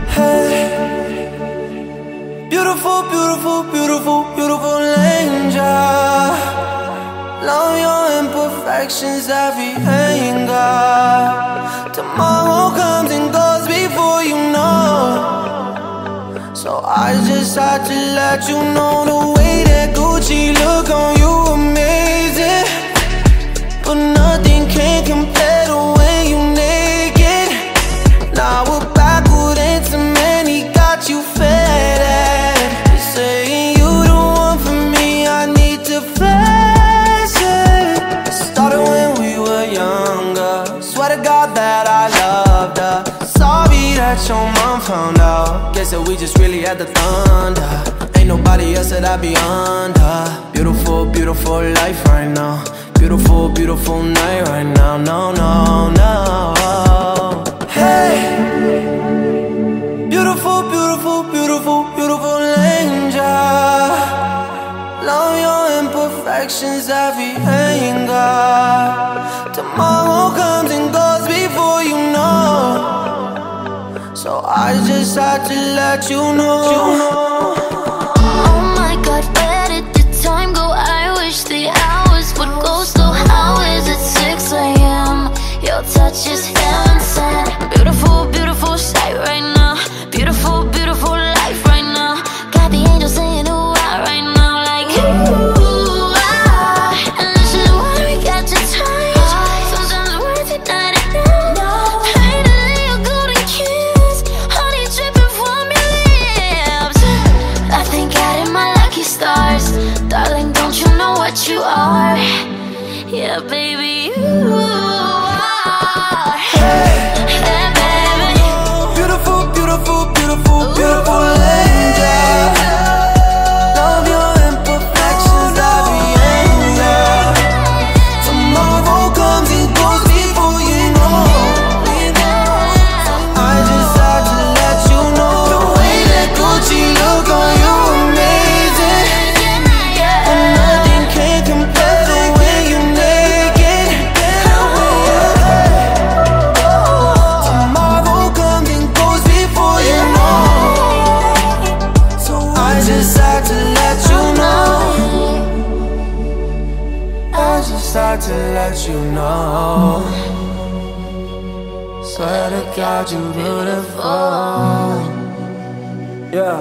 Hey, beautiful, beautiful, beautiful, beautiful angel. Love your imperfections, every anger. Tomorrow comes and goes before you know. So I just had to let you know the way that Gucci look on you amazing. But nothing can compare to when you naked. Now we're backward into man, he got you fed. Saying you the one for me, I need to flex it. Started when we were younger. Swear to God that I loved her. Sorry that your mom found out. Guess that we just really had the thunder. Ain't nobody else that I be under. Beautiful, beautiful life right now. Beautiful, beautiful night right now. No, no, no. Hey, beautiful, beautiful, beautiful, beautiful angel. Love your imperfections, every anger. Tomorrow comes and goes before you know. So I just had to let you know. Oh my God, where did the time go? I wish the hours would go slow. How is it 6 a.m.? Your touch is heaven sent. Beautiful, beautiful sight right now. Beautiful, beautiful life right now. Got the angels saying ooh ah right now. Like ooh ah. And this is why we got to touch. Sometimes words are not enough. Pain to lay a golden kiss. Honey dripping from your lips. I thank God in my lucky stars. Darling, don't you know what you are? Yeah, baby, you are. Yeah, baby. Beautiful, beautiful, beautiful, beautiful angel. Love your imperfections, every anger. Tomorrow comes and goes before you know. I just had to let you know the way that Gucci look on you amazing. And nothing can compare to when you naked. Tomorrow comes and goes before you know. So I just had to let you know. I just had to let you know. Swear to God, you're beautiful. Yeah.